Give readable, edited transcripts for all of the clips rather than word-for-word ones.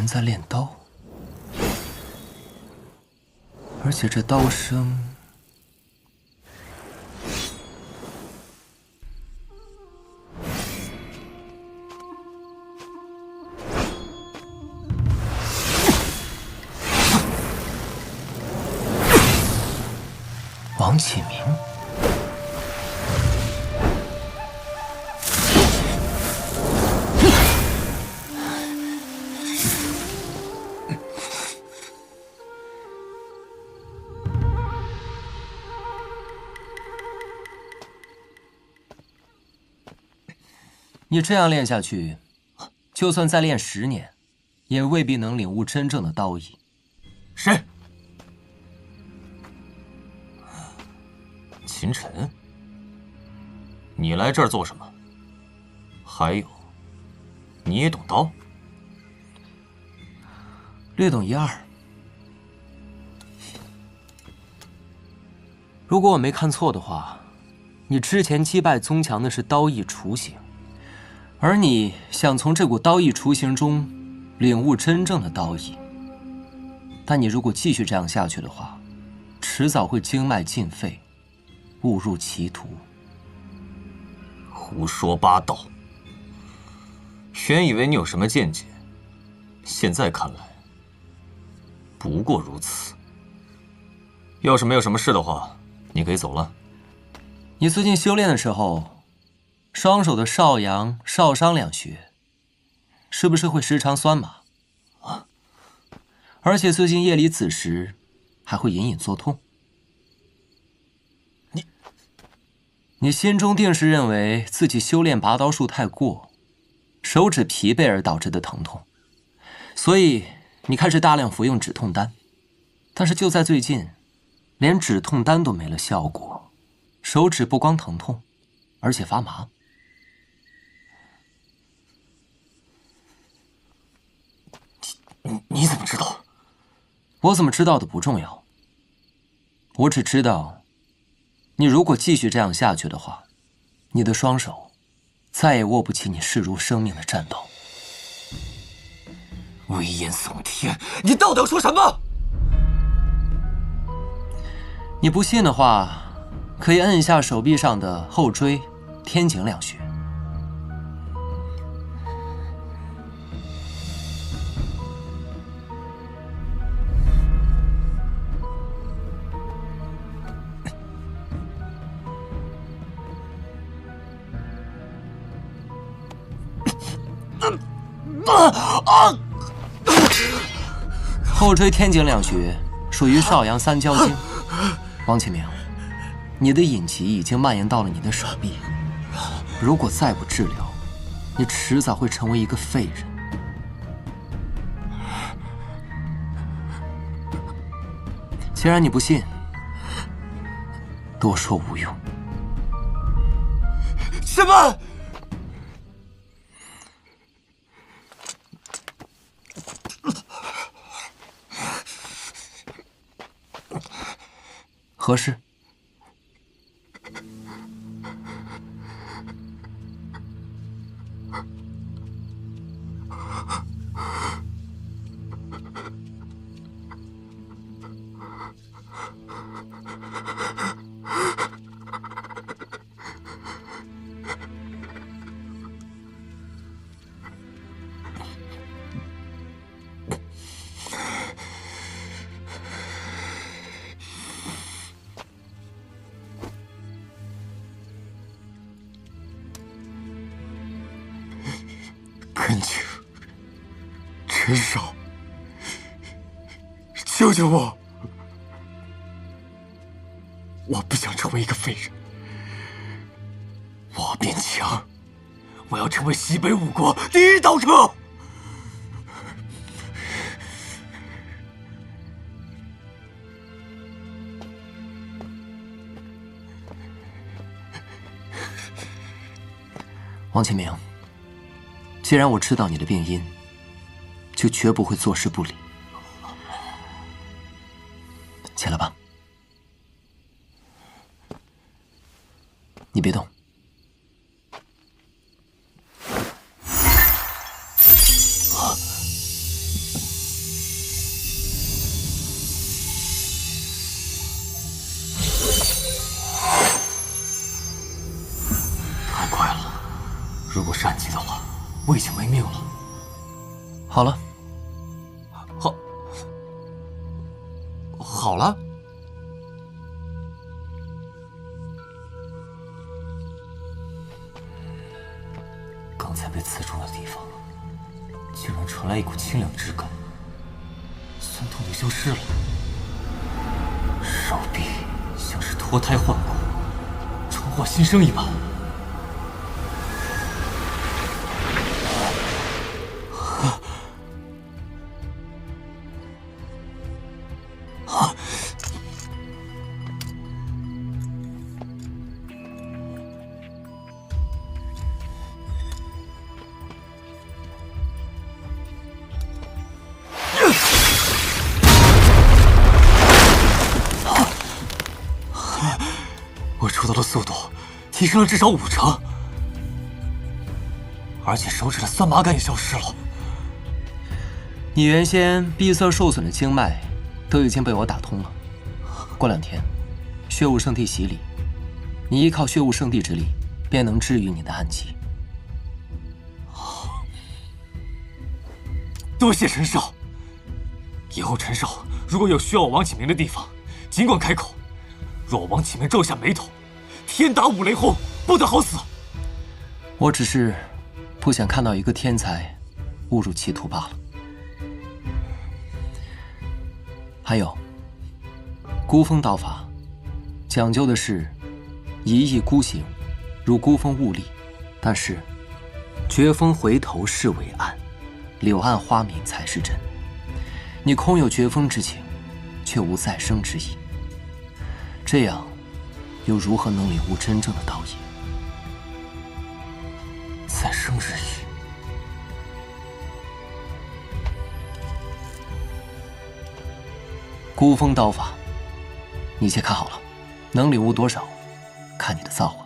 人在练刀，而且这刀声王启明。你这样练下去，就算再练10年，也未必能领悟真正的刀意。谁？秦晨，你来这儿做什么？还有，你也懂刀？略懂一二。如果我没看错的话，你之前击败宗强的是刀意雏形，而你想从这股刀意雏形中领悟真正的刀意。但你如果继续这样下去的话，迟早会经脉尽废，误入歧途。胡说八道！原以为你有什么见解，现在看来不过如此。要是没有什么事的话，你可以走了。你最近修炼的时候，双手的少阳、少商两穴，是不是会时常酸麻？啊！而且最近夜里子时，还会隐隐作痛。你心中定是认为自己修炼拔刀术太过，手指疲惫而导致的疼痛，所以你开始大量服用止痛丹。但是就在最近，连止痛丹都没了效果，手指不光疼痛，而且发麻。你怎么知道？我怎么知道的不重要，我只知道，你如果继续这样下去的话，你的双手再也握不起你视如生命的战刀。危言耸听！你到底要说什么？你不信的话，可以摁下手臂上的后椎、天井两穴。后椎天井两穴属于少阳三焦经。王启明，你的隐疾已经蔓延到了你的手臂，如果再不治疗，你迟早会成为一个废人。既然你不信，多说无用。什么？何事？恳请陈少救救我！我不想成为一个废人，我要变强，我要成为西北五国第一刀客！王启明，既然我知道你的病因，就绝不会坐视不理。起来吧，你别动。如果是暗器的话，我已经没命了。好了，好了。刚才被刺中的地方，竟然传来一股清凉之感，酸痛也消失了。手臂像是脱胎换骨，重获新生一般。我出刀的速度提升了至少5成，而且手指的酸麻感也消失了。你原先闭塞受损的经脉都已经被我打通了。过2天，血雾圣地洗礼，你依靠血雾圣地之力，便能治愈你的暗疾。多谢陈少。以后陈少如果有需要我王启明的地方，尽管开口。若我王启明皱下眉头，天打五雷轰，不得好死。我只是不想看到一个天才误入歧途罢了。还有，孤峰道法讲究的是一意孤行，如孤峰兀立，但是绝峰回头是伟岸，柳暗花明才是真。你空有绝峰之情，却无再生之意，这样又如何能领悟真正的道义？再生之意。孤峰刀法，你先看好了，能领悟多少，看你的造化。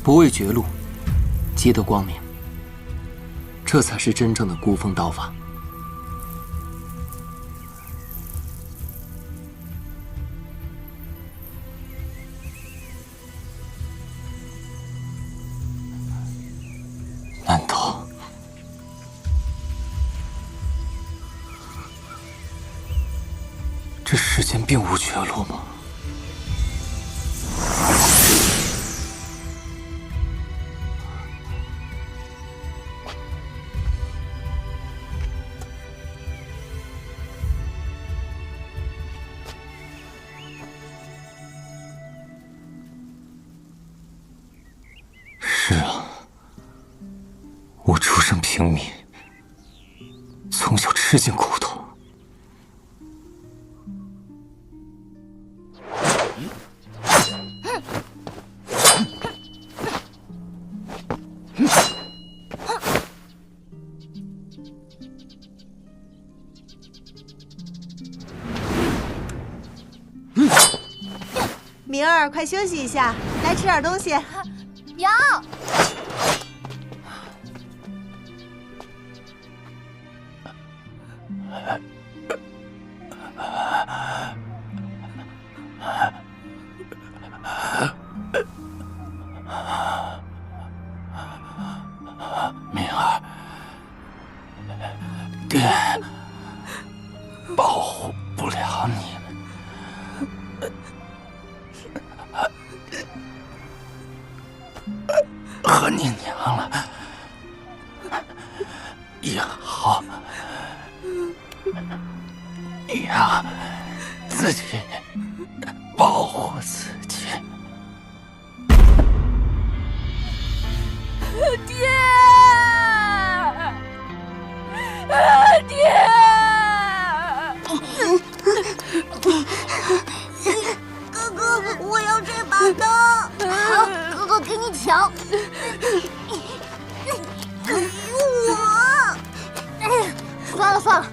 不畏绝路，即得光明，这才是真正的孤峰刀法。难道这世间并无绝路吗？是啊，我出身平民，从小吃尽苦头。明儿，快休息一下，来吃点东西。瑶，爹保护不了你和你娘了，以后你要自己保护自己。爹！爹！哥哥，我要这把刀。好，哥哥给你抢。我。算了算了，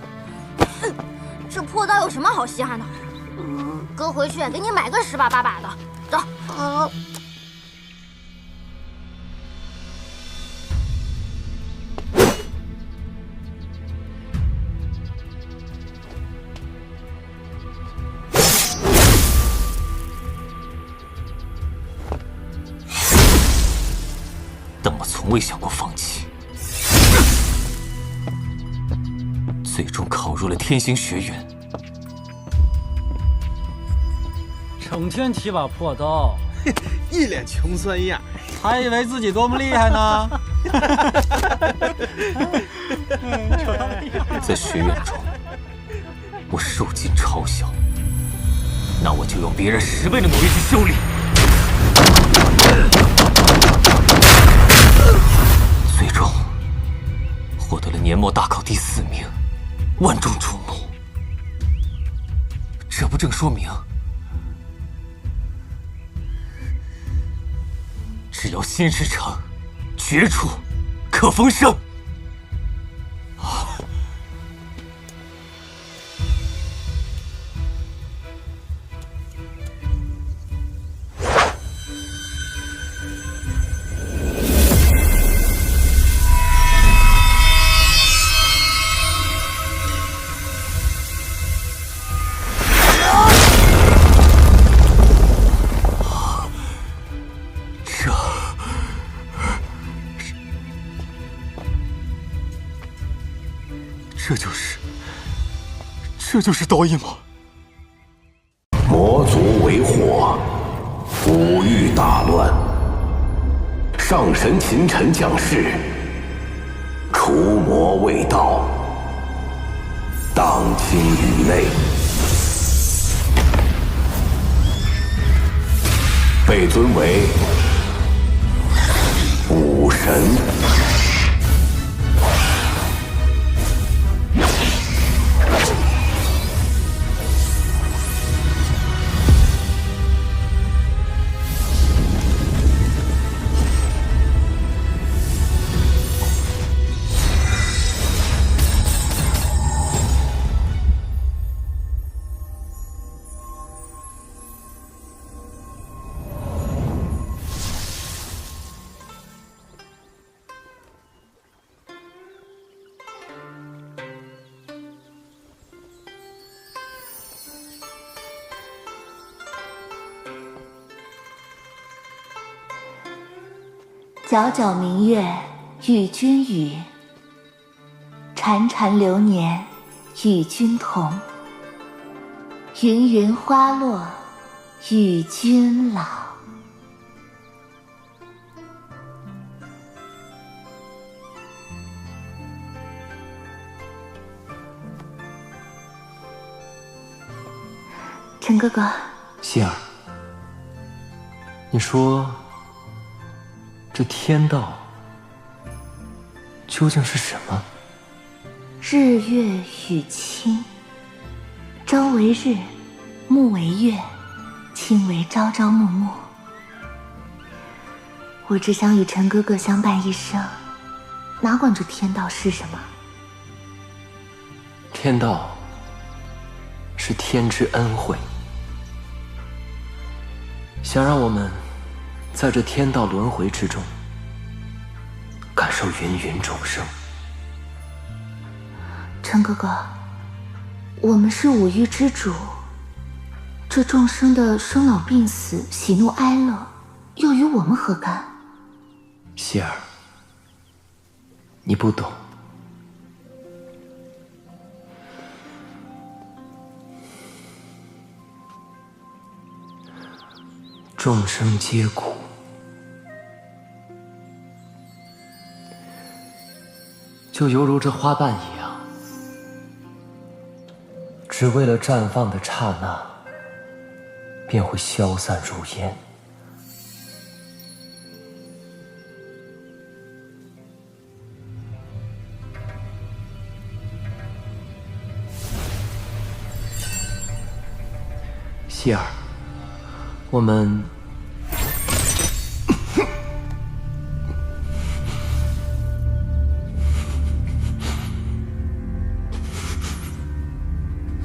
这破刀有什么好稀罕的？哥回去给你买个10把8把的。走。好。但我从未想过放弃，最终考入了天星学院。整天提把破刀，一脸穷酸样，还以为自己多么厉害呢。在学院中，我受尽嘲笑，那我就用别人10倍的努力去修炼。最终获得了年末大考第4名，万众瞩目。这不正说明，只要心事诚，绝处可逢生。这就是刀意吗？魔族为祸，五欲大乱，上神秦尘降世，除魔卫道，荡清宇内，被尊为武神。皎皎明月与君语，潺潺流年与君同。云云花落与君老。陈哥哥，希儿，你说这天道究竟是什么？日月与清，朝为日，暮为月，清为朝朝暮暮。我只想与陈哥哥相伴一生，哪管这天道是什么？天道是天之恩惠，想让我们在这天道轮回之中，感受芸芸众生。陈哥哥，我们是五欲之主，这众生的生老病死、喜怒哀乐，又与我们何干？希儿，你不懂。众生皆苦。就犹如这花瓣一样，只为了绽放的刹那，便会消散如烟。希儿，我们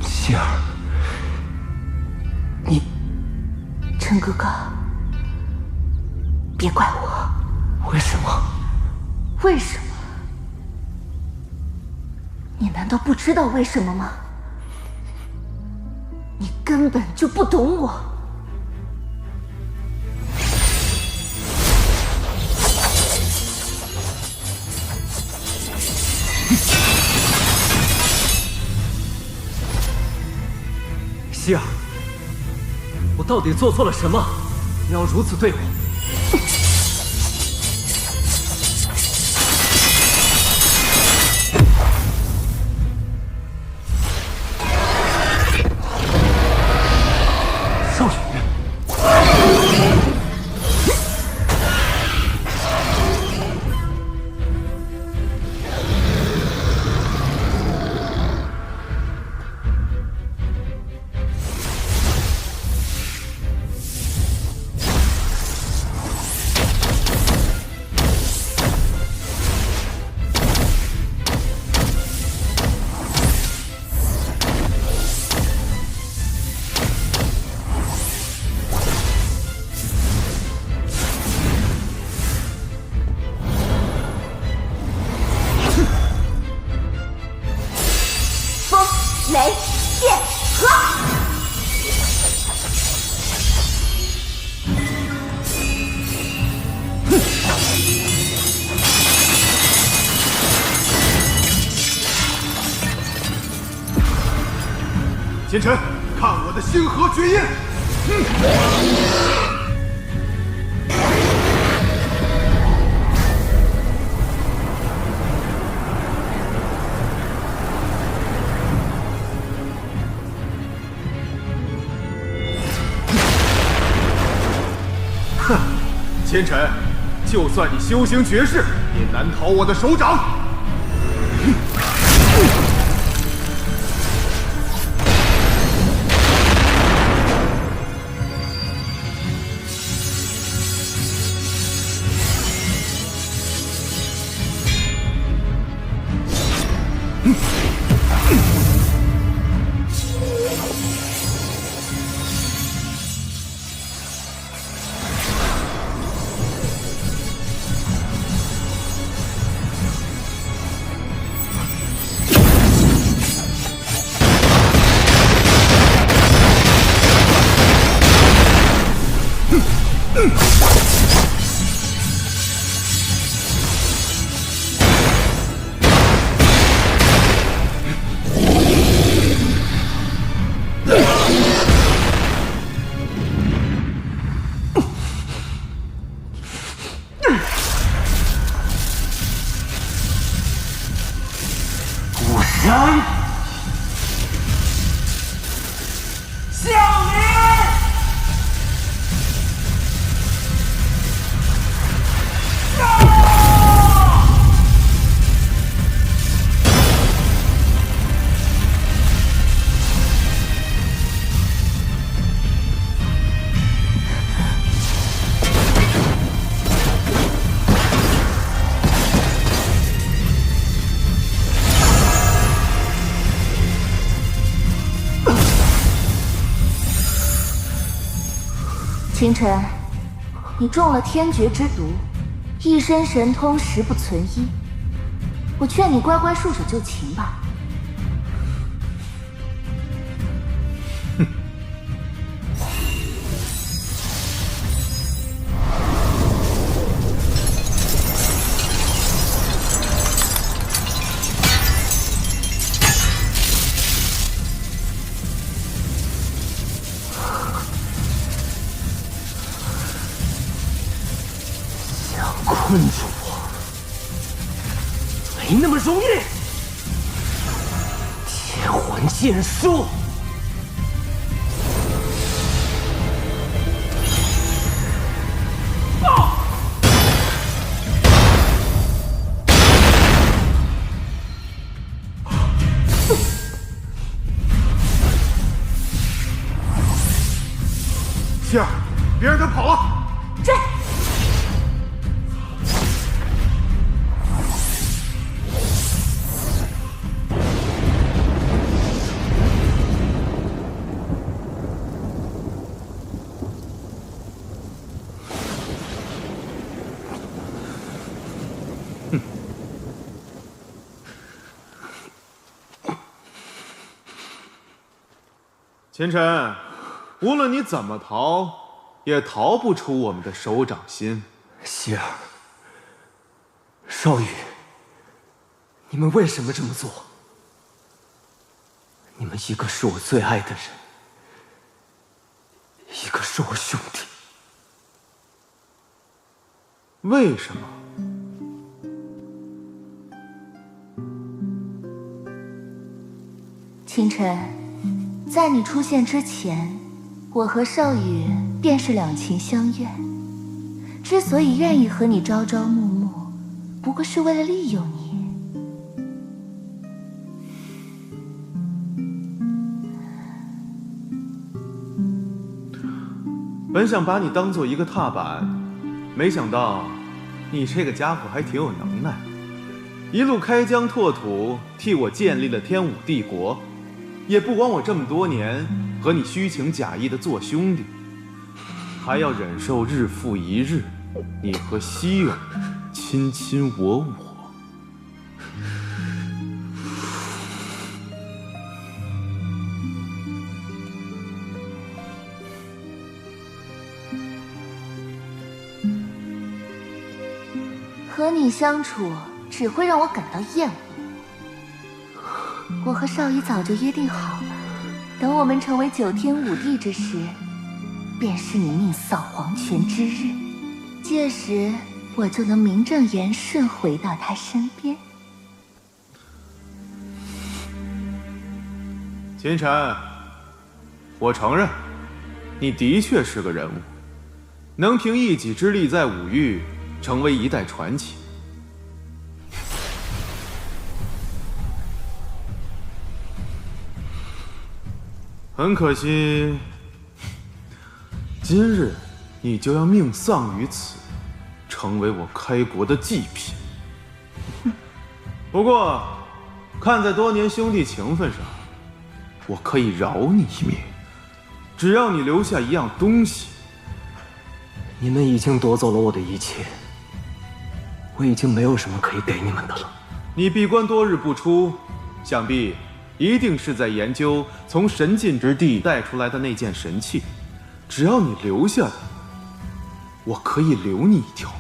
希儿，你陈哥哥，别怪我。为什么？为什么？你难道不知道为什么吗？你根本就不懂我。希儿，我到底做错了什么？你要如此对我？少羽，雷电河。奸臣，看我的星河绝印！哼，奸臣，就算你修行绝世，也难逃我的手掌。清晨，你中了天绝之毒，一身神通十不存一。我劝你乖乖束手就擒吧。没那么容易。天魂剑术。希儿，别让他跑了！追！秦晨，无论你怎么逃，也逃不出我们的手掌心。希儿，少羽，你们为什么这么做？你们一个是我最爱的人，一个是我兄弟。为什么？清晨，在你出现之前，我和少羽便是两情相悦。之所以愿意和你朝朝暮暮，不过是为了利用你。本想把你当做一个踏板，没想到你这个家伙还挺有能耐，一路开疆拓土，替我建立了天武帝国，也不管我这么多年和你虚情假意的做兄弟，还要忍受日复一日你和希儿卿卿我我。和你相处只会让我感到厌恶。我和少羽早就约定好了，等我们成为9天5地之时，便是你命丧黄泉之日。届时，我就能名正言顺回到他身边。秦晨，我承认，你的确是个人物，能凭一己之力在五域成为一代传奇。很可惜，今日你就要命丧于此，成为我开国的祭品。不过，看在多年兄弟情分上，我可以饶你一命，只要你留下一样东西。你们已经夺走了我的一切，我已经没有什么可以给你们的了。你闭关多日不出，想必一定是在研究从神禁之地带出来的那件神器。只要你留下的，我可以留你一条命。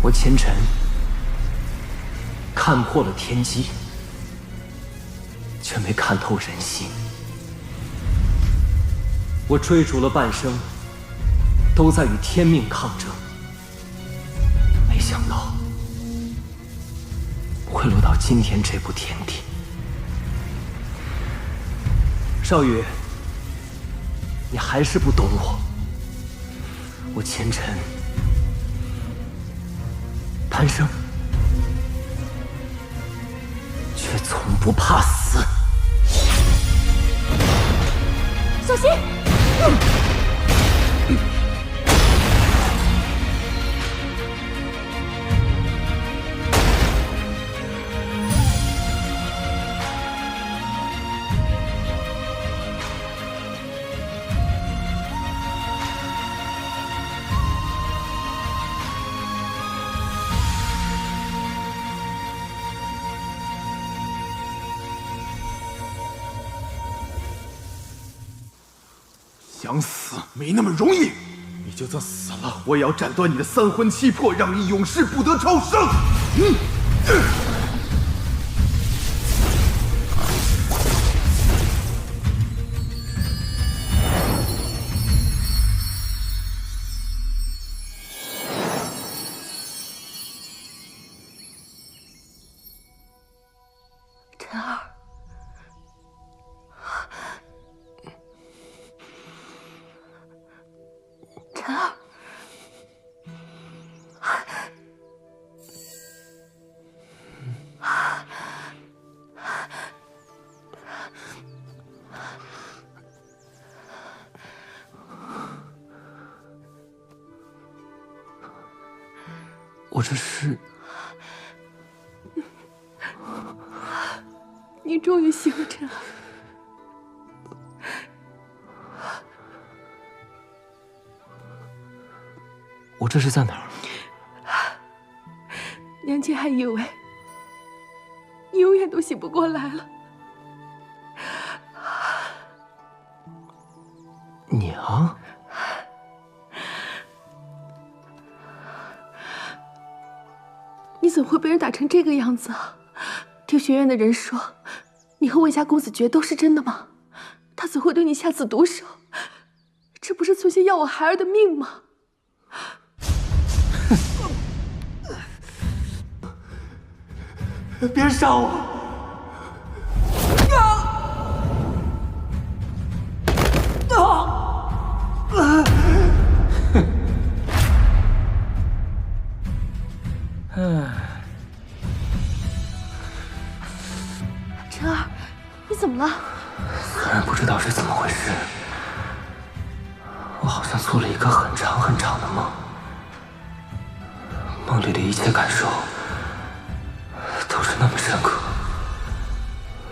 我前尘看破了天机，却没看透人心。我追逐了半生，都在与天命抗争，没想到会落到今天这步田地。少羽，你还是不懂我。我前尘贪生，却从不怕死。小心！想死没那么容易，你就算死了，我也要斩断你的三魂七魄，让你永世不得超生。我这是……你终于醒了，晨儿。我这是在哪儿？娘亲还以为你永远都醒不过来了。娘，你怎么会被人打成这个样子啊？听学院的人说，你和魏家公子爵都是真的吗？他怎会对你下此毒手？这不是存心要我孩儿的命吗？别杀我！晨儿，你怎么了？虽然不知道是怎么回事，我好像做了一个很长很长的梦，梦里的一切感受都是那么深刻。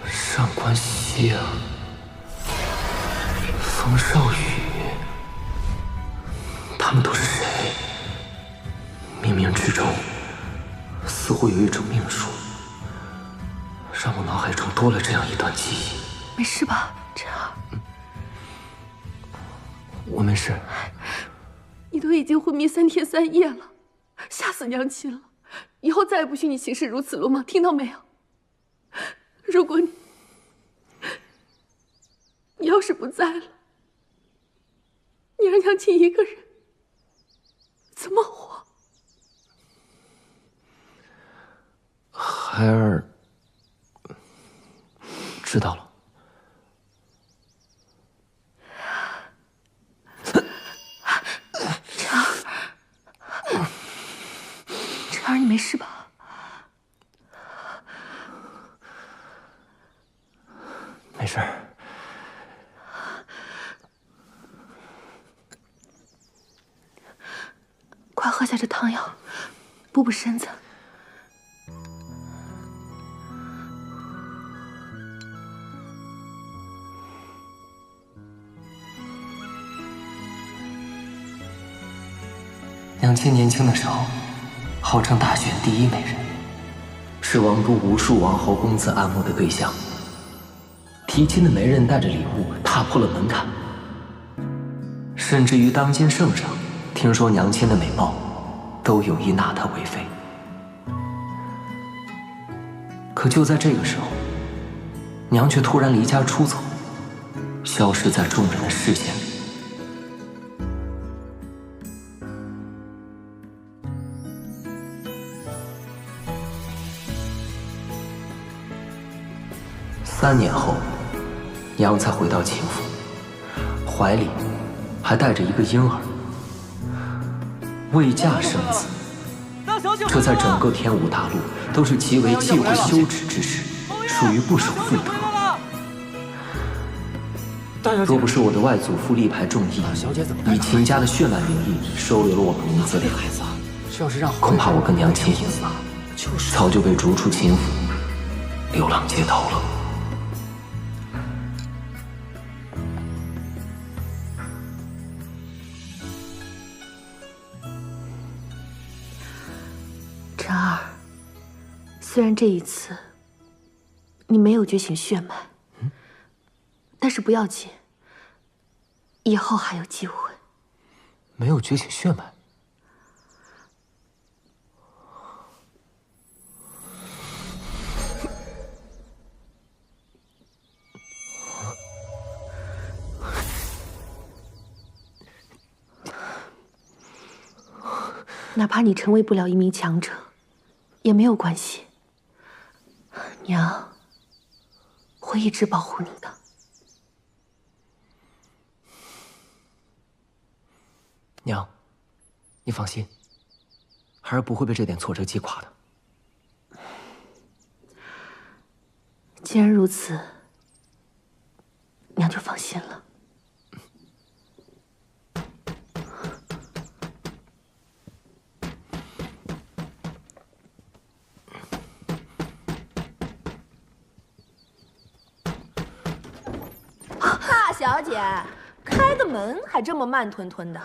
上官希阳、冯少宇，他们都是谁？冥冥之中，似乎有一种命数，让我脑海中多了这样一段记忆。没事吧，晨儿？我没事。你都已经昏迷3天3夜了，吓死娘亲了！以后再也不许你行事如此鲁莽，听到没有？如果你要是不在了，你让娘亲一个人怎么活？孩儿知道了。晨儿，你没事吧？没事。快喝下这汤药，补补身子。娘亲年轻的时候，号称大选第一美人，是王都无数王侯公子爱慕的对象。提亲的媒人带着礼物踏破了门槛，甚至于当今圣上听说娘亲的美貌，都有意纳她为妃。可就在这个时候，娘却突然离家出走，消失在众人的视线里。3年后，娘才回到秦府，怀里还带着一个婴儿。未嫁生子，这在整个天武大陆都是极为忌讳羞耻之事，属于不守妇德。若不是我的外祖父力排众议，以秦家的血脉名义收留了我们母子俩，恐怕我跟娘亲早就被逐出秦府，流浪街头了。晨儿，虽然这一次你没有觉醒血脉，但是不要紧，以后还有机会。没有觉醒血脉？哪怕你成为不了一名强者，也没有关系。娘会一直保护你的。娘，你放心，孩儿不会被这点挫折击垮的。既然如此，娘就放心了。小姐，开个门还这么慢吞吞的。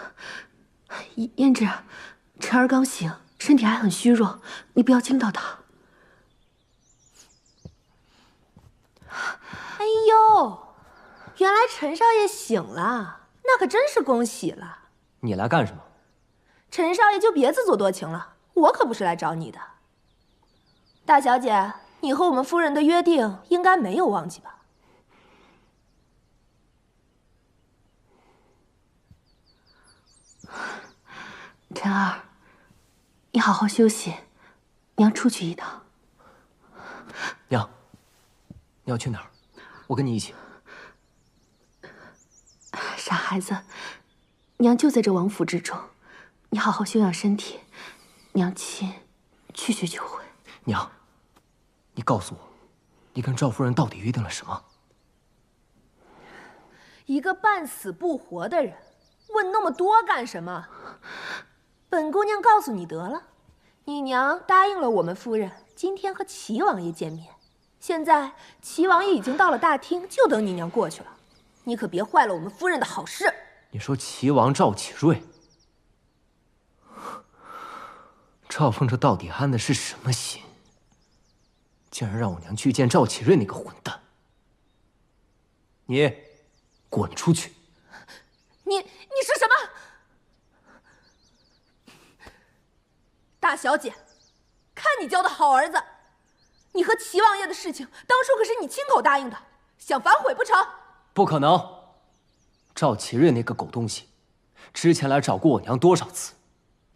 胭脂，晨儿刚醒，身体还很虚弱，你不要惊到他。哎呦，原来陈少爷醒了，那可真是恭喜了。你来干什么？陈少爷就别自作多情了，我可不是来找你的。大小姐，你和我们夫人的约定应该没有忘记吧？晨儿，你好好休息，娘出去一趟。娘，你要去哪儿？我跟你一起。傻孩子，娘就在这王府之中，你好好休养身体，娘亲去学就回。娘，你告诉我，你跟赵夫人到底约定了什么？一个半死不活的人，问那么多干什么？本姑娘告诉你得了，你娘答应了我们夫人，今天和齐王爷见面。现在齐王爷已经到了大厅，就等你娘过去了。你可别坏了我们夫人的好事。你说齐王赵启瑞，赵凤这到底安的是什么心？竟然让我娘去见赵启瑞那个混蛋！你滚出去！你是什么？大小姐，看你教的好儿子！你和齐王爷的事情，当初可是你亲口答应的，想反悔不成？不可能！赵启瑞那个狗东西，之前来找过我娘多少次，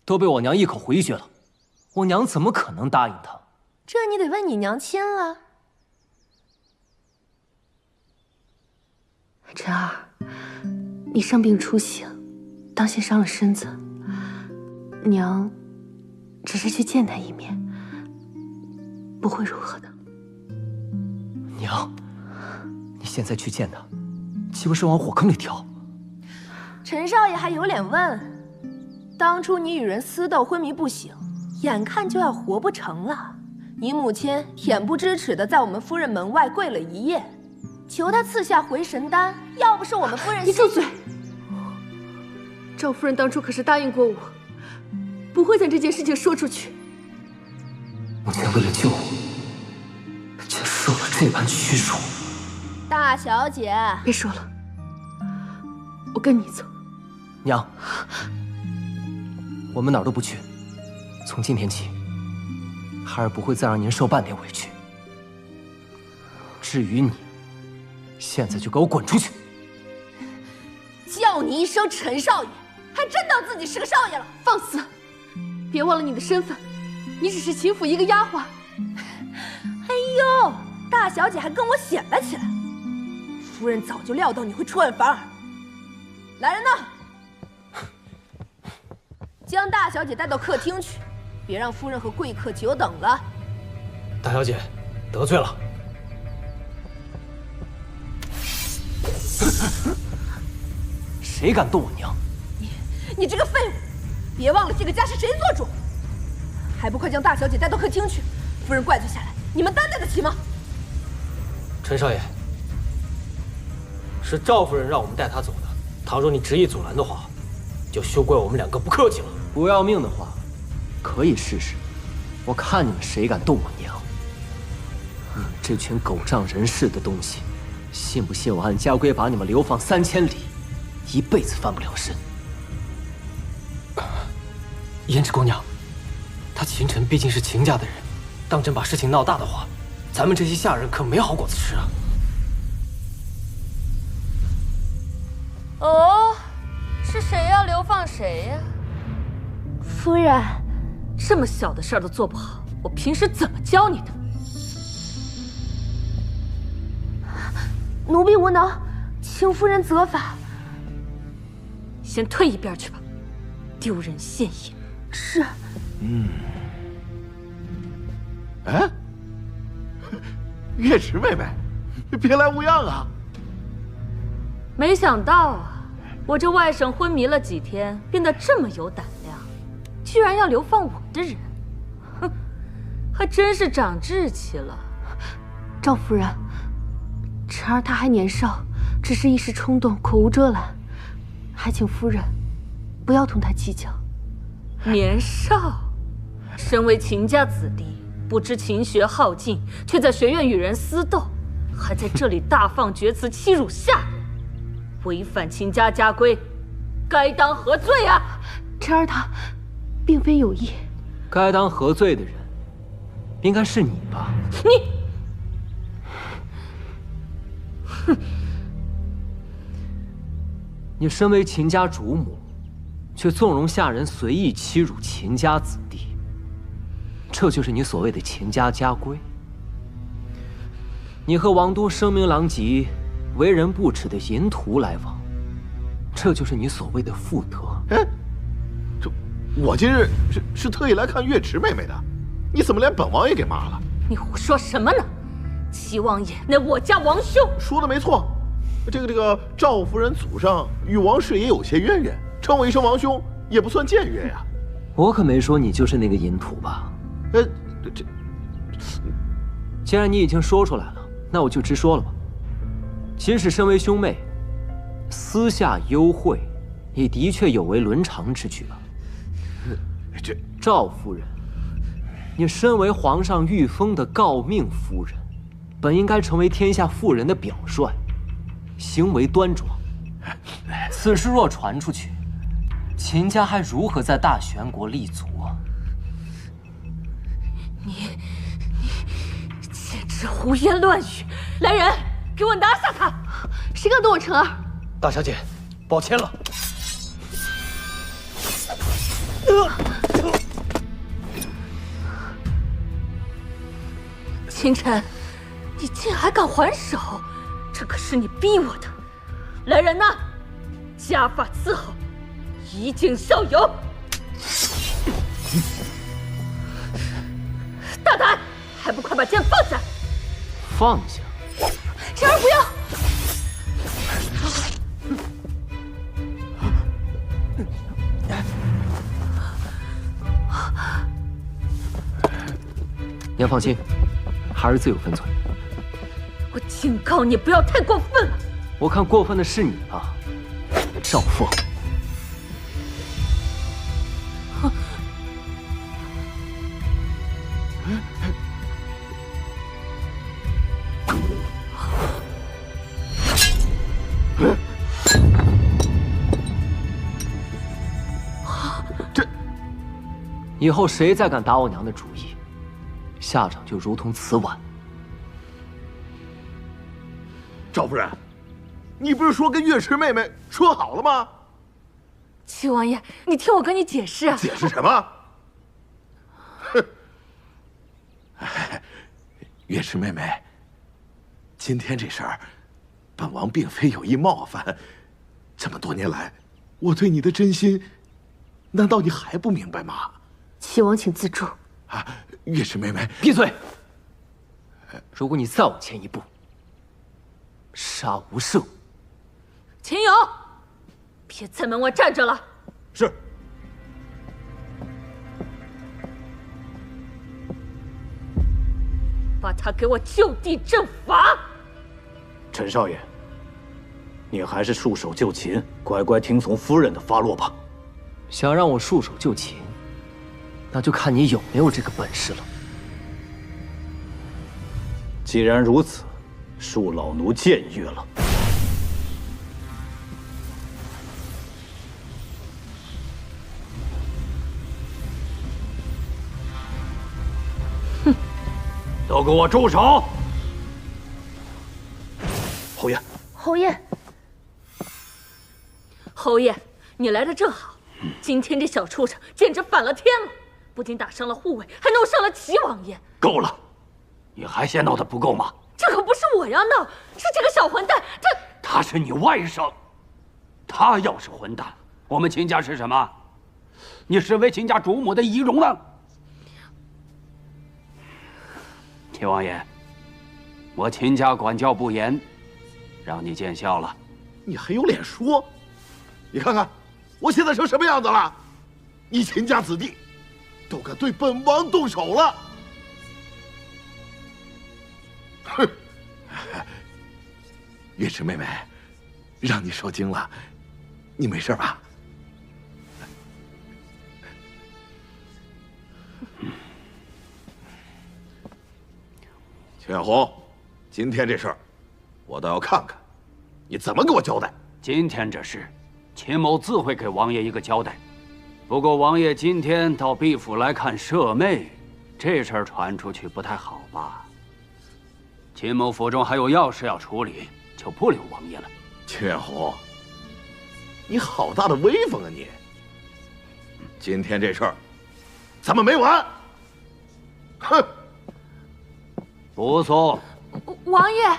都被我娘一口回绝了。我娘怎么可能答应他？这你得问你娘亲了。晨儿，你伤病初醒，当心伤了身子。娘只是去见他一面，不会如何的。娘，你现在去见他，岂不是往火坑里跳？陈少爷还有脸问？当初你与人私斗，昏迷不醒，眼看就要活不成了。你母亲恬不知耻的在我们夫人门外跪了一夜，求她赐下回神丹。要不是我们夫人……你住嘴！赵夫人当初可是答应过我，不会将这件事情说出去。母亲为了救我，竟受了这般屈辱。大小姐，别说了，我跟你走。娘，我们哪儿都不去。从今天起，孩儿不会再让您受半点委屈。至于你，现在就给我滚出去！叫你一声陈少爷，还真当自己是个少爷了？放肆！别忘了你的身份，你只是秦府一个丫鬟。哎呦，大小姐还跟我显摆起来。夫人早就料到你会出尔反尔。来人呐！将大小姐带到客厅去，别让夫人和贵客久等了。大小姐，得罪了。谁敢动我娘？你这个废物！别忘了这个家是谁做主，还不快将大小姐带到客厅去！夫人怪罪下来，你们担待得起吗？陈少爷，是赵夫人让我们带她走的。倘若你执意阻拦的话，就休怪我们两个不客气了。不要命的话，可以试试，我看你们谁敢动我娘！你们这群狗仗人势的东西，信不信我按家规把你们流放3000里，一辈子翻不了身？胭脂姑娘，她秦晨毕竟是秦家的人，当真把事情闹大的话，咱们这些下人可没好果子吃啊！哦，是谁要流放谁呀？夫人，这么小的事儿都做不好，我平时怎么教你的？奴婢无能，请夫人责罚。先退一边去吧，丢人现眼。是。哎，月池妹妹，别来无恙啊！没想到啊，我这外甥昏迷了几天，变得这么有胆量，居然要流放我的人，哼，还真是长志气了。赵夫人，晨儿她还年少，只是一时冲动，口无遮拦，还请夫人不要同他计较。年少，身为秦家子弟，不知勤学好进，却在学院与人私斗，还在这里大放厥词，欺辱下人，违反秦家家规，该当何罪啊？晨儿他并非有意。该当何罪的人，应该是你吧？你身为秦家主母，却纵容下人随意欺辱秦家子弟，这就是你所谓的秦家家规。你和王都声名狼藉、为人不齿的淫徒来往，这就是你所谓的妇德。哎，我今日是特意来看月池妹妹的，你怎么连本王爷给骂了？你胡说什么呢？齐王爷，那我家王兄说的没错。这个赵夫人祖上与王氏也有些渊源，称我一声王兄也不算僭越呀。我可没说你就是那个淫徒吧？既然你已经说出来了，那我就直说了吧。即使身为兄妹，私下幽会，也的确有违伦常之举了。赵夫人，你身为皇上御封的诰命夫人，本应该成为天下妇人的表率，行为端庄。此事若传出去，秦家还如何在大玄国立足啊？你简直胡言乱语！来人，给我拿下他！谁敢动我晨儿？大小姐，抱歉了。秦晨，你竟还敢还手，这可是你逼我的！来人呐，家法伺候，以儆效尤。大胆，还不快把剑放下！放下！晨儿不要！你要放心，孩儿自有分寸。我警告你，不要太过分了。我看过分的是你吧，赵凤。以后谁再敢打我娘的主意，下场就如同此晚。赵夫人，你不是说跟月池妹妹说好了吗？齐王爷，你听我跟你解释啊！解释什么？哼！月池妹妹，今天这事儿，本王并非有意冒犯。这么多年来，我对你的真心，难道你还不明白吗？齐王请自重。啊，月池妹妹，闭嘴！如果你再往前一步，杀无赦。秦勇，别在门外站着了。是。把他给我就地正法。陈少爷，你还是束手就擒，乖乖听从夫人的发落吧。想让我束手就擒，那就看你有没有这个本事了。既然如此，恕老奴僭越了。哼！都给我住手！侯爷，侯爷，侯爷，你来的正好。今天这小畜生简直反了天了，不仅打伤了护卫，还弄伤了齐王爷。够了，你还嫌闹得不够吗？这可不是我要闹，是这个小混蛋，他是你外甥，他要是混蛋，我们秦家是什么？你身为秦家主母的仪容呢？秦王爷，我秦家管教不严，让你见笑了。你还有脸说？你看看，我现在成什么样子了？你秦家子弟都敢对本王动手了！哼！月池妹妹，让你受惊了，你没事吧？秦远红，今天这事儿，我倒要看看，你怎么给我交代。今天这事，秦某自会给王爷一个交代。不过王爷今天到毕府来看舍妹，这事儿传出去不太好吧？秦某府中还有要事要处理，就不留王爷了。秦远红，你好大的威风啊你！今天这事儿，咱们没完！哼！不送。王爷，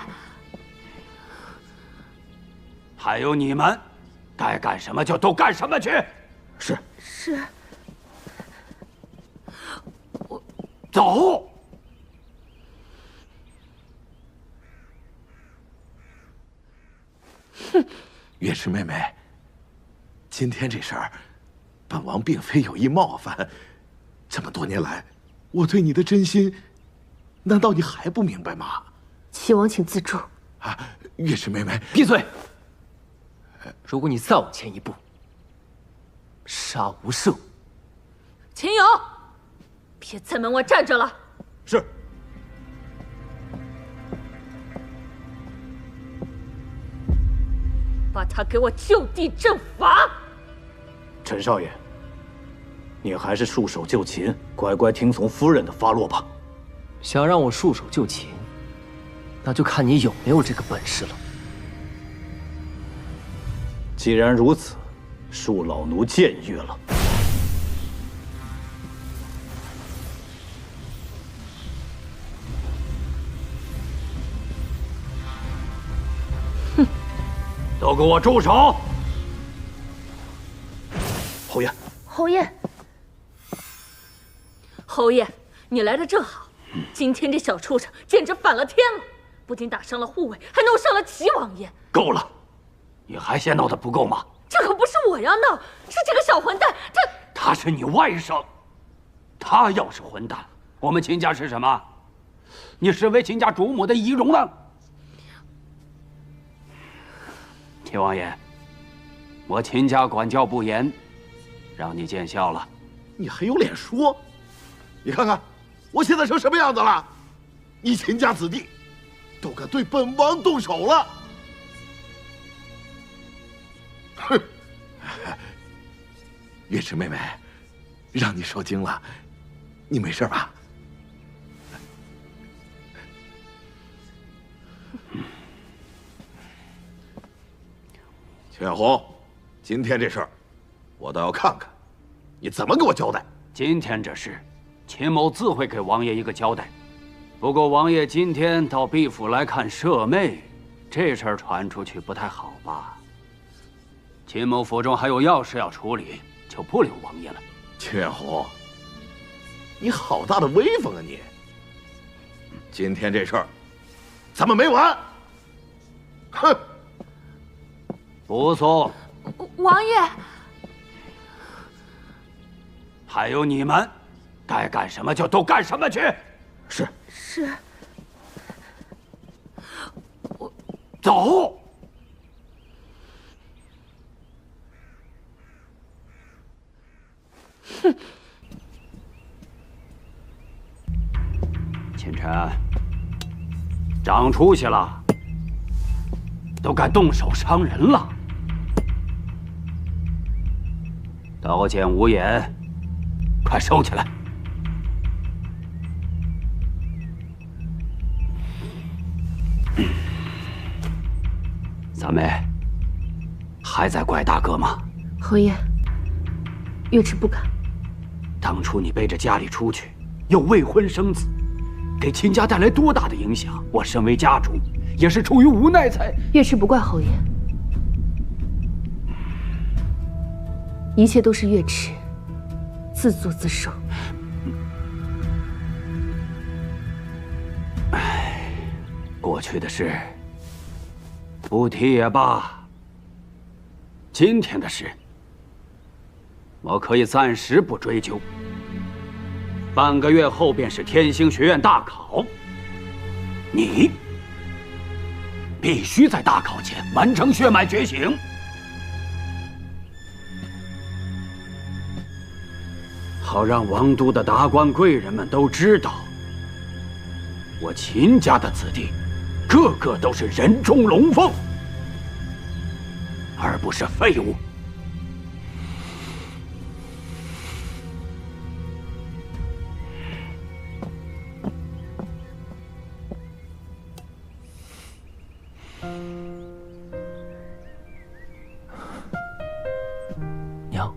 还有你们，该干什么就都干什么去。是。是。走。哼，月池妹妹，今天这事儿，本王并非有意冒犯。这么多年来，我对你的真心，难道你还不明白吗？齐王请自重。啊，月池妹妹，闭嘴！如果你再往前一步，杀无赦。秦勇，别在门外站着了。是。把他给我就地正法。陈少爷，你还是束手就擒，乖乖听从夫人的发落吧。想让我束手就擒，那就看你有没有这个本事了。既然如此，恕老奴僭越了。哼！都给我住手！侯爷，侯爷，侯爷，你来的正好。今天这小畜生简直反了天了，不仅打伤了护卫，还弄伤了齐王爷。够了，你还嫌闹得不够吗？这可不是我要闹，是这个小混蛋，他是你外甥，他要是混蛋，我们秦家是什么？你身为秦家主母的仪容呢？秦王爷，我秦家管教不严，让你见笑了。你还有脸说？你看看，我现在成什么样子了？你秦家子弟，都敢对本王动手了！哼！月池妹妹，让你受惊了，你没事吧？秦远红，今天这事儿，我倒要看看，你怎么给我交代。今天这事，秦某自会给王爷一个交代。不过王爷今天到毕府来看舍妹，这事儿传出去不太好吧？秦某府中还有要事要处理，就不留王爷了。秦远红，你好大的威风啊你！今天这事儿，咱们没完！哼！不送。王爷，还有你们，该干什么就都干什么去。是。是。走。哼！秦晨，长出息了，都敢动手伤人了。刀剑无眼，快收起来。三妹，还在怪大哥吗？侯爷，月池不敢。当初你背着家里出去，又未婚生子，给秦家带来多大的影响？我身为家主，也是出于无奈才……月池不怪侯爷，一切都是月池自作自受。唉，过去的事不提也罢。今天的事，我可以暂时不追究。半个月后便是天星学院大考，你必须在大考前完成血脉觉醒。好让王都的达官贵人们都知道，我秦家的子弟，个个都是人中龙凤，而不是废物。娘，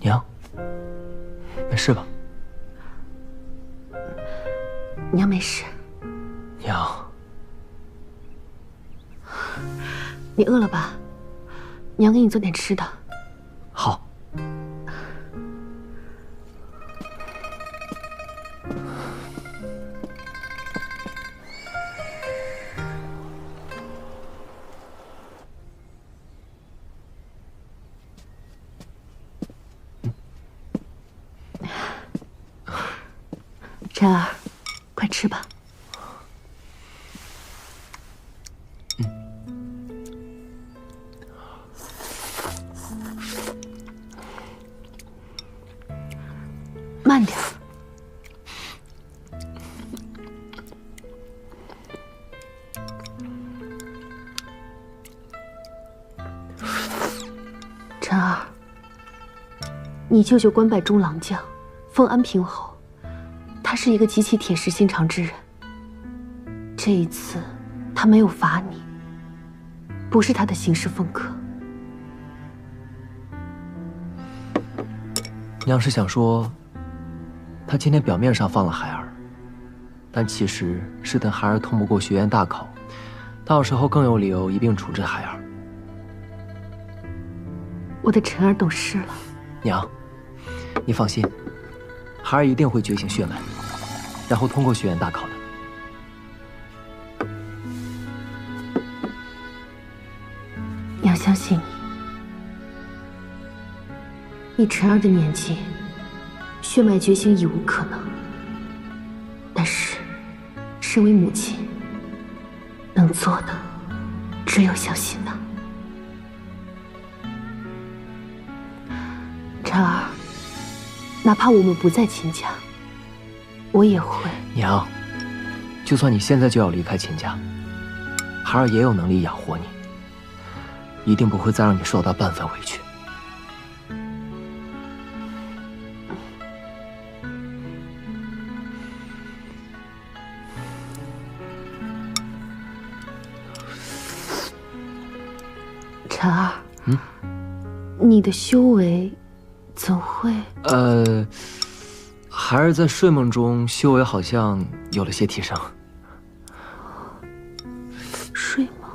娘，没事吧？娘没事。娘，你饿了吧？娘给你做点吃的。好。晨儿，快吃吧。慢点。晨儿，你舅舅官拜中郎将，封安平侯。他是一个极其铁石心肠之人。这一次，他没有罚你，不是他的行事风格。娘是想说，他今天表面上放了孩儿，但其实是等孩儿通不过学院大考，到时候更有理由一并处置孩儿。我的晨儿懂事了。娘，你放心，孩儿一定会觉醒血脉，然后通过学院大考的。娘相信你。以晨儿的年纪，血脉觉醒已无可能。但是，身为母亲，能做的只有相信她。晨儿，哪怕我们不在秦家，我也会。娘，就算你现在就要离开秦家，孩儿也有能力养活你，一定不会再让你受到半分委屈。晨儿，你的修为怎会？孩儿在睡梦中修为好像有了些提升。睡梦。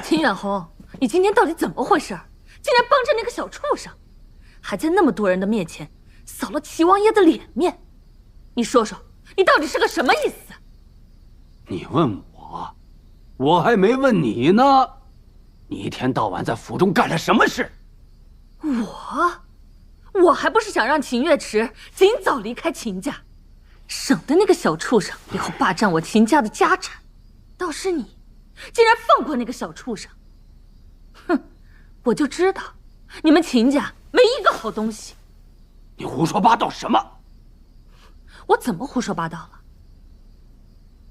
秦远红，你今天到底怎么回事？竟然帮着那个小畜生，还在那么多人的面前扫了齐王爷的脸面。你说说，你到底是个什么意思？你问我，我还没问你呢。你一天到晚在府中干了什么事？我还不是想让秦月池尽早离开秦家，省得那个小畜生以后霸占我秦家的家产。倒是你，竟然放过那个小畜生！哼，我就知道你们秦家没一个好东西。你胡说八道什么？我怎么胡说八道了？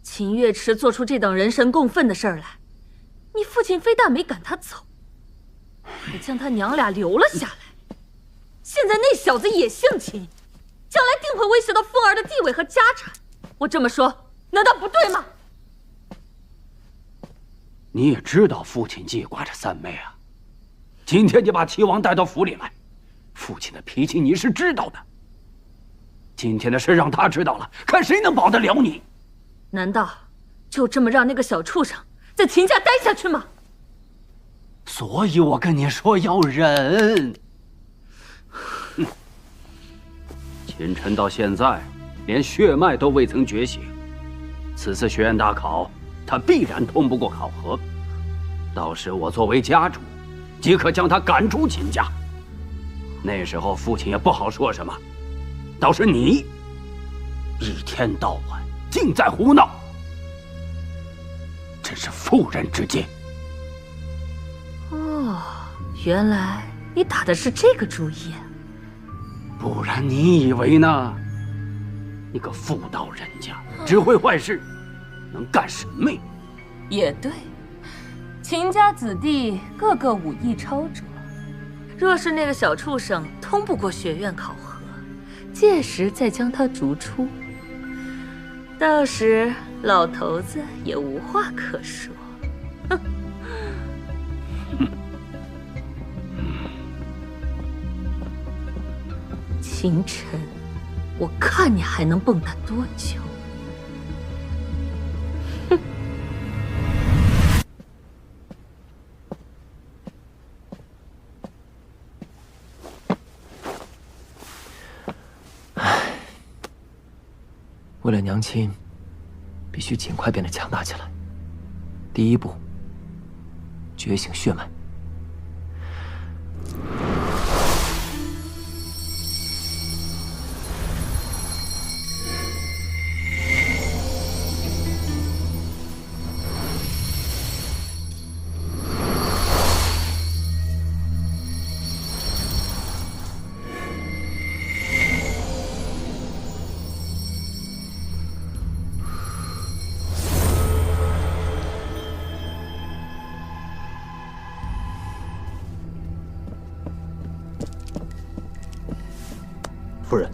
秦月池做出这等人神共愤的事儿来，你父亲非但没赶他走，还将他娘俩留了下来。现在那小子也姓秦，将来定会威胁到凤儿的地位和家产。我这么说，难道不对吗？你也知道父亲记挂着三妹啊。今天你把齐王带到府里来，父亲的脾气你是知道的。今天的事让他知道了，看谁能保得了你。难道就这么让那个小畜生在秦家待下去吗？所以我跟你说要忍。秦晨到现在连血脉都未曾觉醒，此次学院大考，他必然通不过考核。到时我作为家主，即可将他赶出秦家。那时候父亲也不好说什么。倒是你，一天到晚尽在胡闹，真是妇人之见。哦，原来你打的是这个主意。不然你以为呢？你个妇道人家，只会坏事，能干什么呀？也对，秦家子弟个个武艺超卓，若是那个小畜生通不过学院考核，届时再将他逐出，到时老头子也无话可说。哼！秦晨，我看你还能蹦跶多久？为了娘亲，必须尽快变得强大起来。第一步，觉醒血脉。夫人，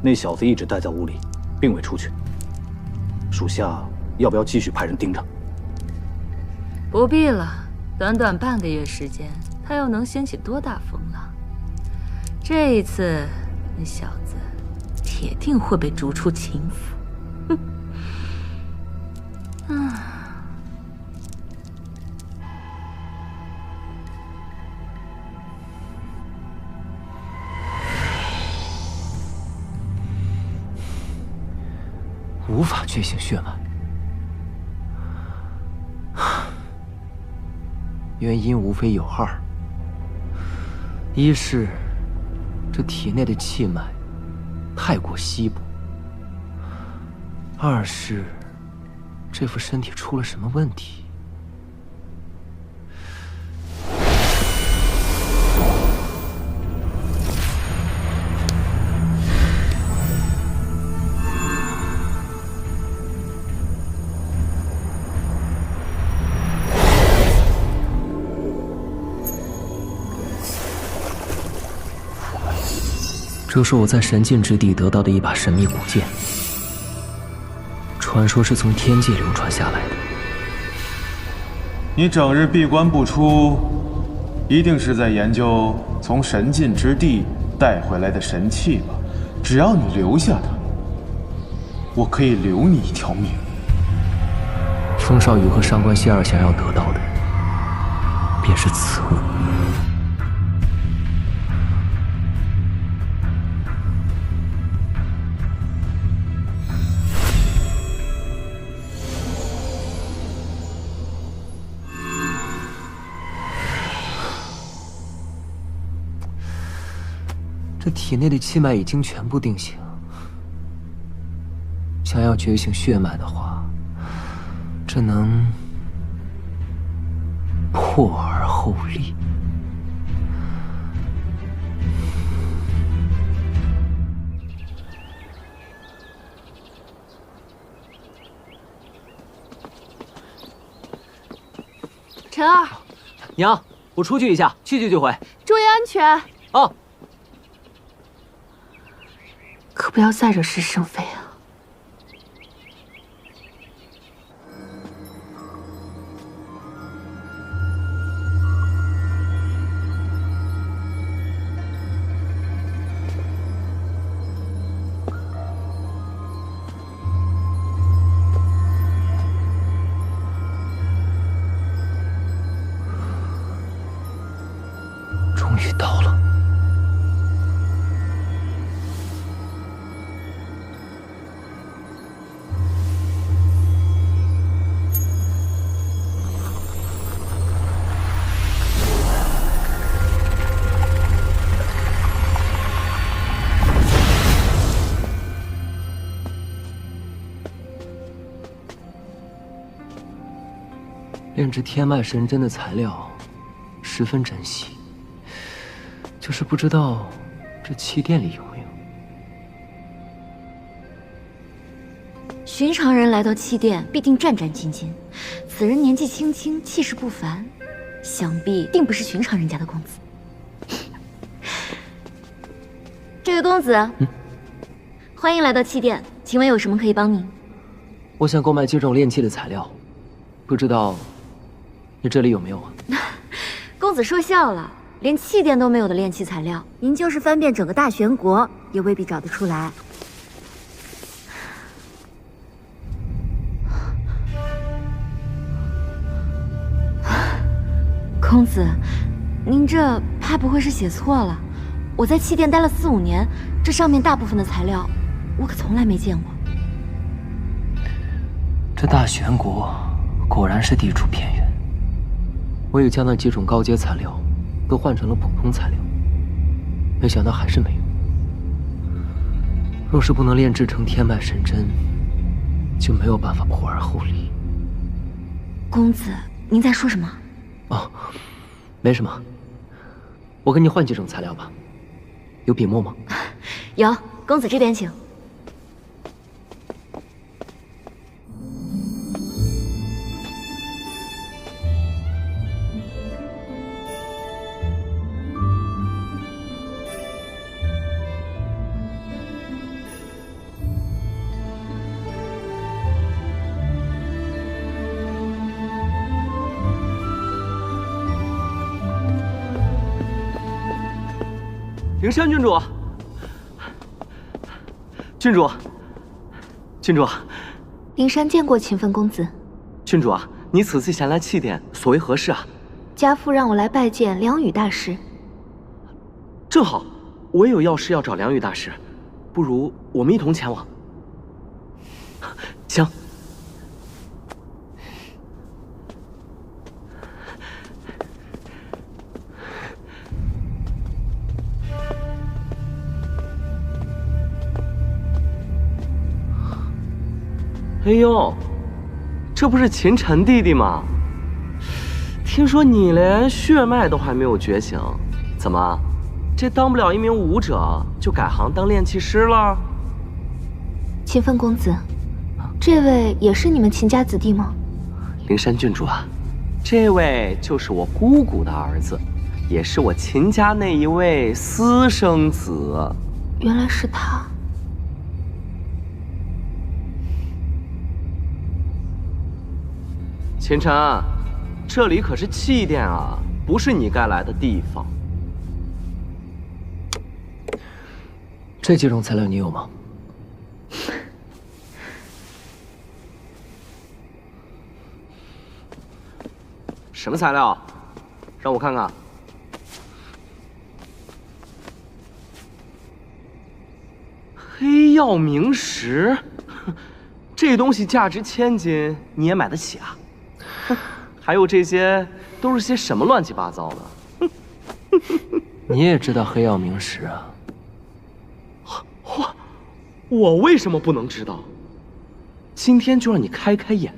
那小子一直待在屋里，并未出去。属下要不要继续派人盯着？不必了，短短半个月时间，他又能掀起多大风浪？这一次，那小子铁定会被逐出秦府。哼！啊。无法觉醒血脉，原因无非有二：一是这体内的气脉太过稀薄；二是这副身体出了什么问题。这是我在神境之地得到的一把神秘古剑，传说是从天界流传下来的。你整日闭关不出，一定是在研究从神境之地带回来的神器吧？只要你留下它，我可以留你一条命。风少羽和上官希儿想要得到的，便是此物。这体内的气脉已经全部定型，想要觉醒血脉的话，只能破而后立。晨儿，娘，我出去一下，去去就回。注意安全。哦。可不要再惹是生非啊！终于到了。炼制天脉神针的材料十分珍惜，就是不知道这气殿里有没有。寻常人来到气殿，必定战战兢兢。此人年纪轻轻，气势不凡，想必定不是寻常人家的公子。这位公子，欢迎来到气殿，请问有什么可以帮您？我想购买几种炼器的材料，不知道你这里有没有啊？公子说笑了，连气殿都没有的炼器材料，您就是翻遍整个大玄国，也未必找得出来。公子，您这怕不会是写错了？我在气殿待了4、5年，这上面大部分的材料，我可从来没见过。这大玄国果然是地处偏远，我也将那几种高阶材料都换成了普通材料，没想到还是没用。若是不能炼制成天脉神针，就没有办法破而后立。公子，您在说什么？哦，没什么，我跟你换几种材料吧。有笔墨吗？有，公子这边请。灵山郡主，郡主，郡主，灵山见过秦奋公子。郡主啊，你此次前来气殿，所为何事啊？家父让我来拜见梁羽大师。正好，我也有要事要找梁羽大师，不如我们一同前往。行。哎呦，这不是秦晨弟弟吗？听说你连血脉都还没有觉醒，怎么，这当不了一名武者就改行当炼器师了？秦奋公子，这位也是你们秦家子弟吗？灵山郡主啊，这位就是我姑姑的儿子，也是我秦家那一位私生子。原来是他。秦晨，这里可是气殿啊，不是你该来的地方。这几种材料你有吗？什么材料？让我看看。黑曜冥石，这东西价值1000金，你也买得起啊？还有这些都是些什么乱七八糟的？你也知道黑曜冥石啊？我为什么不能知道？今天就让你开开眼。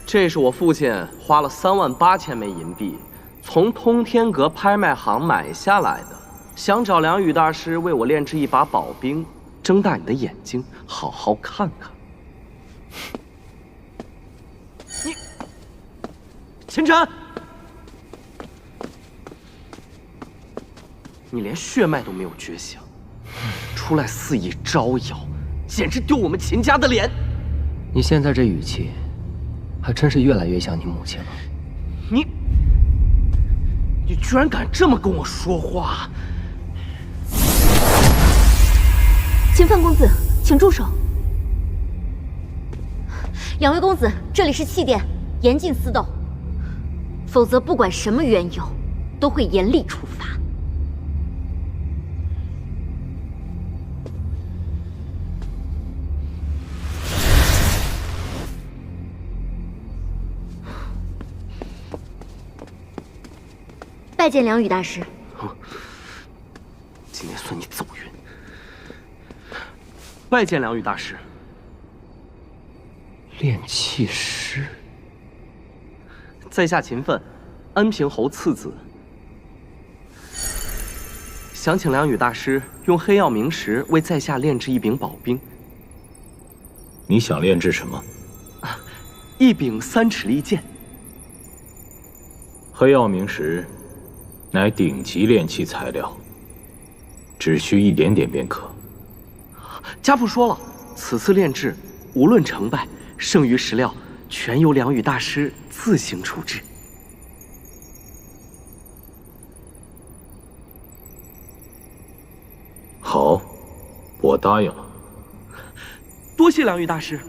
这是我父亲花了38000枚银币，从通天阁拍卖行买下来的，想找梁羽大师为我炼制一把宝兵，睁大你的眼睛，好好看看。你，秦晨，你连血脉都没有觉醒，出来肆意招摇，简直丢我们秦家的脸！你现在这语气，还真是越来越像你母亲了。你居然敢这么跟我说话！秦奋公子，请住手！两位公子，这里是气殿，严禁私斗，否则不管什么缘由，都会严厉处罚。拜见梁羽大师。今天算你走运。拜见梁羽大师。炼气师，在下秦奋，安平侯次子，想请梁宇大师用黑曜冥石为在下炼制一柄宝兵。你想炼制什么？一柄3尺利剑。黑曜冥石乃顶级炼器材料，只需一点点便可。家父说了，此次炼制无论成败，剩余石料全由梁宇大师自行处置。好，我答应了。多谢梁宇大师。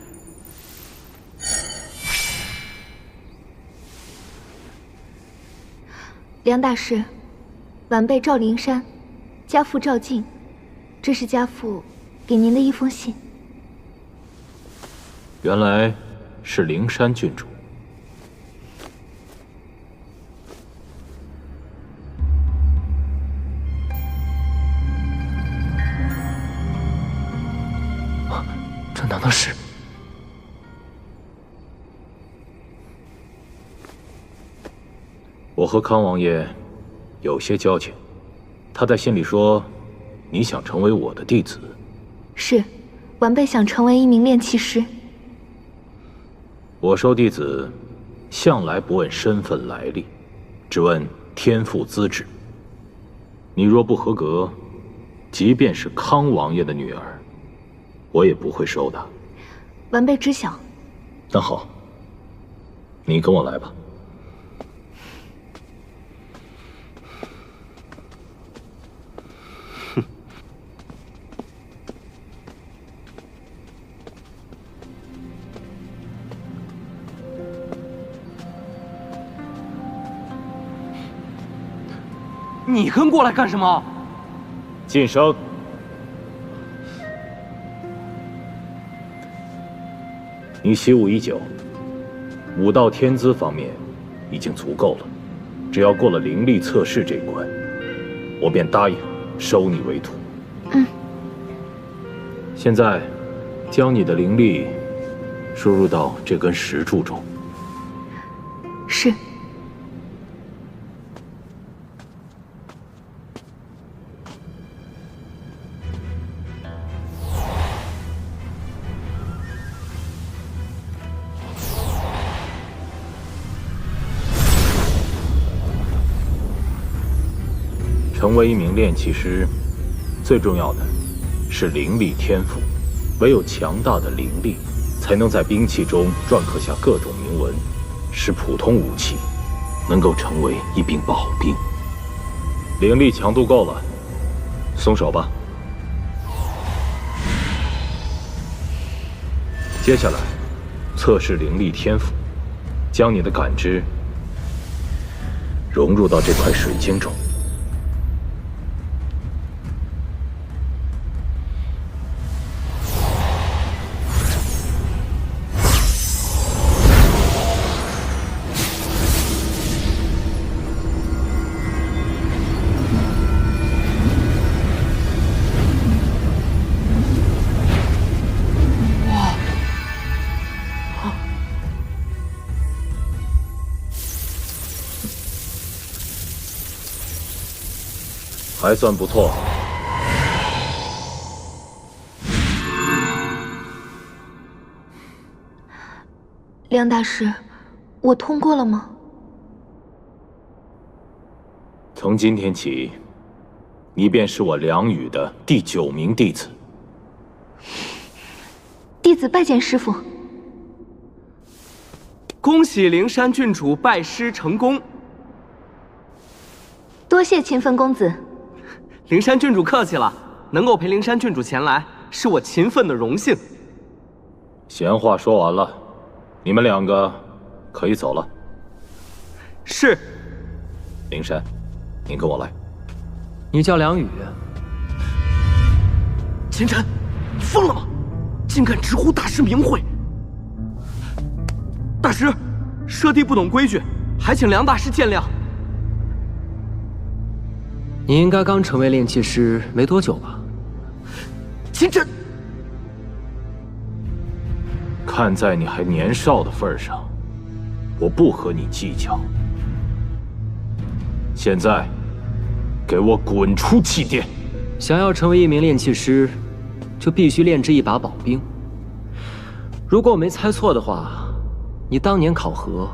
梁大师，晚辈赵灵山，家父赵静，这是家父给您的一封信。原来是灵山郡主。这难道是？我和康王爷有些交情，他在信里说，你想成为我的弟子。是，晚辈想成为一名炼气师。我收弟子，向来不问身份来历，只问天赋资质。你若不合格，即便是康王爷的女儿，我也不会收的。晚辈知晓。那好，你跟我来吧。你跟过来干什么？晋升。你习武已久，武道天资方面已经足够了，只要过了灵力测试这一关，我便答应收你为徒。现在，将你的灵力输入到这根石柱中。是。成为一名炼气师，最重要的是灵力天赋。唯有强大的灵力，才能在兵器中篆刻下各种铭文，使普通武器能够成为一柄宝兵。灵力强度够了，松手吧。接下来，测试灵力天赋，将你的感知融入到这块水晶中。还算不错。梁大师，我通过了吗？从今天起，你便是我梁宇的第9名弟子。弟子拜见师父。恭喜灵山郡主拜师成功。多谢秦奋公子。灵山郡主客气了，能够陪灵山郡主前来，是我秦奋的荣幸。闲话说完了，你们2个可以走了。是。灵山，你跟我来。你叫梁宇。秦晨，你疯了吗？竟敢直呼大师名讳！大师，舍弟不懂规矩，还请梁大师见谅。你应该刚成为炼气师没多久吧？秦晨，看在你还年少的份上，我不和你计较。现在，给我滚出气殿！想要成为一名炼器师，就必须炼制一把宝兵。如果我没猜错的话，你当年考核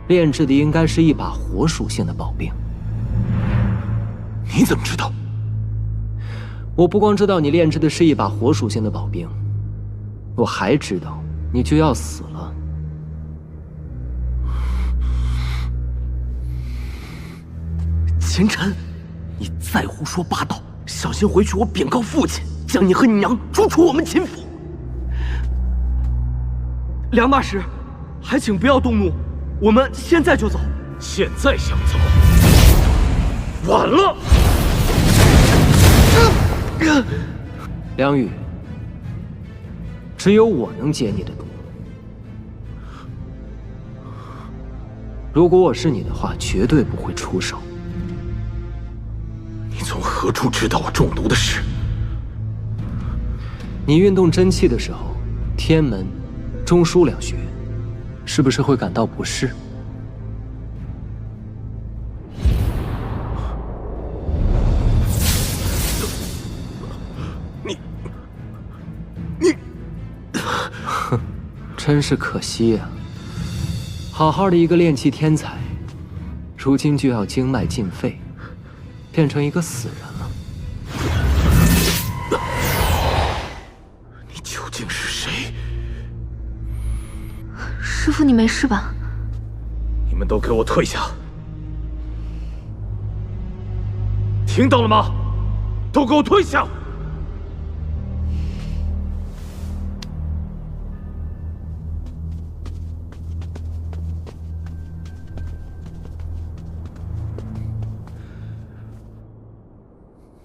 炼制的应该是一把火属性的宝兵。你怎么知道？我不光知道你炼制的是一把火属性的宝兵，我还知道你就要死了。秦晨，你再胡说八道，小心回去我禀告父亲，将你和你娘逐出我们秦府。梁大师，还请不要动怒，我们现在就走。现在想走，晚了。梁宇，只有我能解你的毒。如果我是你的话，绝对不会出手。你从何处知道我中毒的事？你运动真气的时候，天门、中枢两穴，是不是会感到不适？哼，真是可惜呀！好好的一个炼气天才，如今就要经脉尽废，变成一个死人了。你究竟是谁？师父，你没事吧？你们都给我退下！听到了吗？都给我退下！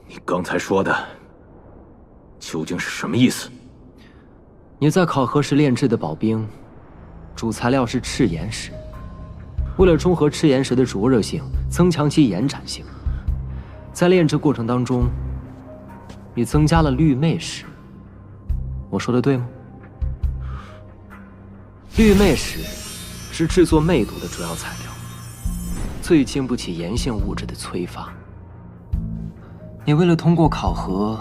你刚才说的究竟是什么意思？你在考核时炼制的宝兵，主材料是赤岩石。为了中和赤岩石的灼热性，增强其延展性，在炼制过程当中，你增加了绿魅石。我说的对吗？绿魅石是制作魅毒的主要材料，最经不起炎性物质的催发。你为了通过考核，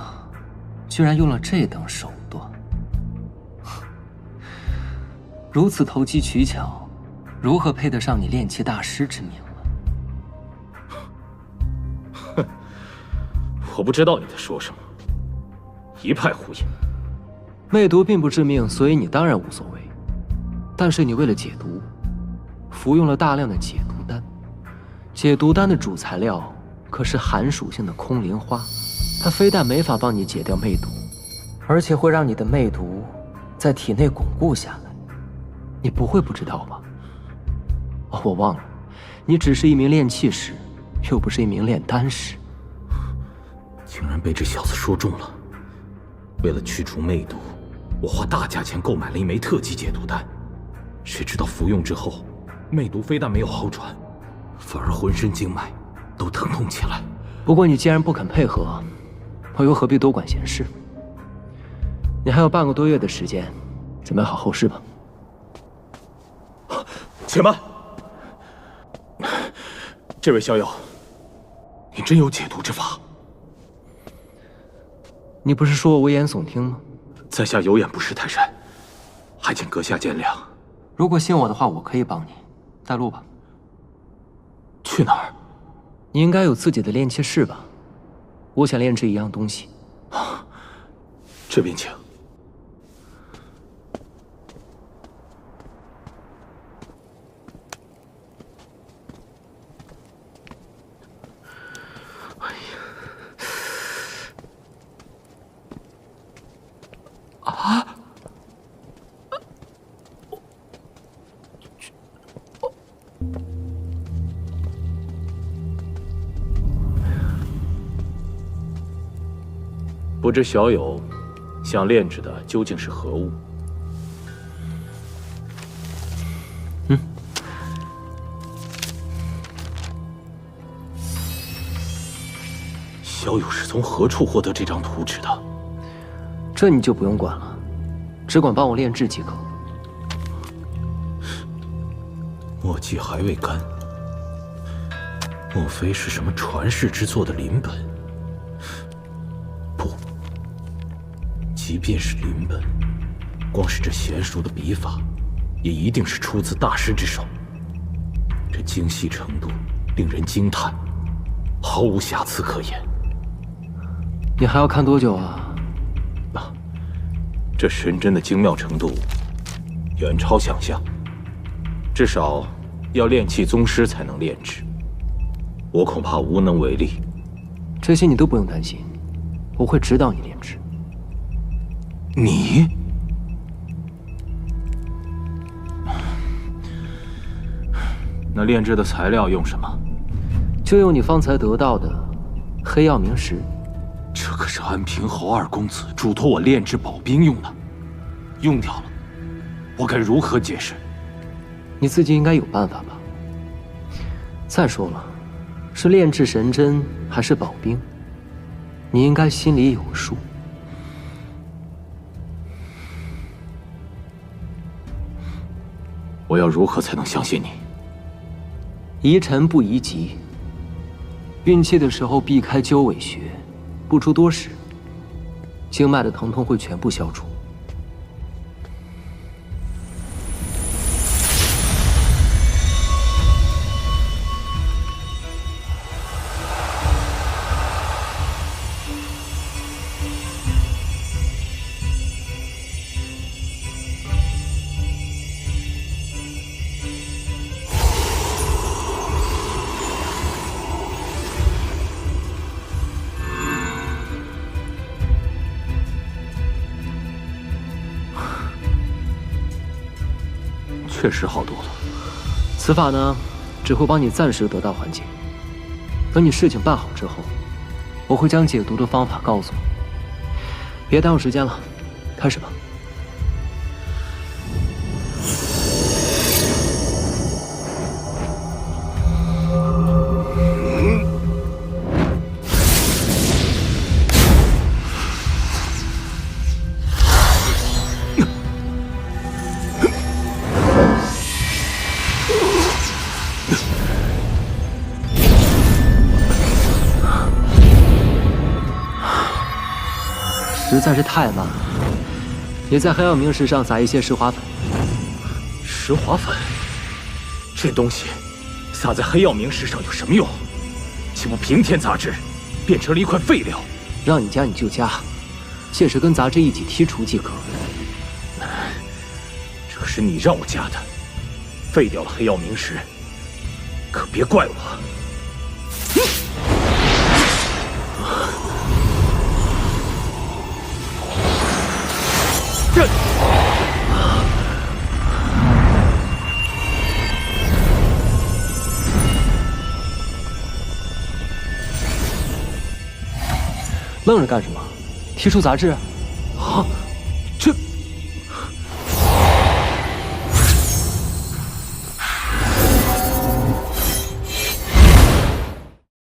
居然用了这等手段，如此投机取巧，如何配得上你炼气大师之名了？哼，我不知道你在说什么，一派胡言。魅毒并不致命，所以你当然无所谓。但是你为了解毒，服用了大量的解毒丹。解毒丹的主材料可是寒属性的空灵花，它非但没法帮你解掉魅毒，而且会让你的魅毒在体内巩固下来。你不会不知道吧？哦，我忘了，你只是一名炼气师，又不是一名炼丹师。竟然被这小子说中了。为了驱除魅毒，我花大价钱购买了一枚特级解毒丹，谁知道服用之后，魅毒非但没有好转，反而浑身经脉都疼痛起来。不过你既然不肯配合，我又何必多管闲事？你还有半个多月的时间，准备好后事吧。且慢，这位逍遥，你真有解毒之法？你不是说我危言耸听吗？在下有眼不识泰山，还请阁下见谅。如果信我的话，我可以帮你。带路吧。去哪儿？你应该有自己的炼气室吧？我想炼制一样东西。这边请。啊！不知小友想炼制的究竟是何物？小友是从何处获得这张图纸的？这你就不用管了，只管帮我炼制即可。墨迹还未干，莫非是什么传世之作的临本？不，即便是临本，光是这娴熟的笔法，也一定是出自大师之手。这精细程度令人惊叹，毫无瑕疵可言。你还要看多久啊？这神针的精妙程度远超想象，至少要炼气宗师才能炼制，我恐怕无能为力。这些你都不用担心，我会指导你炼制。你？那炼制的材料用什么？就用你方才得到的黑曜冥石。这可是安平侯二公子嘱托我炼制宝兵用的，用掉了，我该如何解释？你自己应该有办法吧？再说了，是炼制神针还是宝兵，你应该心里有数。我要如何才能相信你？宜晨不宜急，运气的时候避开鸠尾穴，不出多时，经脉的疼痛会全部消除。确实好多了。此法呢，只会帮你暂时得到缓解。等你事情办好之后，我会将解毒的方法告诉你。别耽误时间了，开始吧。实在是太慢了。你在黑曜冥石上撒一些石华粉。石华粉？这东西撒在黑曜冥石上有什么用？岂不平添杂质，变成了一块废料？让你加你就加，届时跟杂质一起剔除即可。这是你让我加的，废掉了黑曜冥石，可别怪我。这愣着干什么？剔除杂质？啊，这。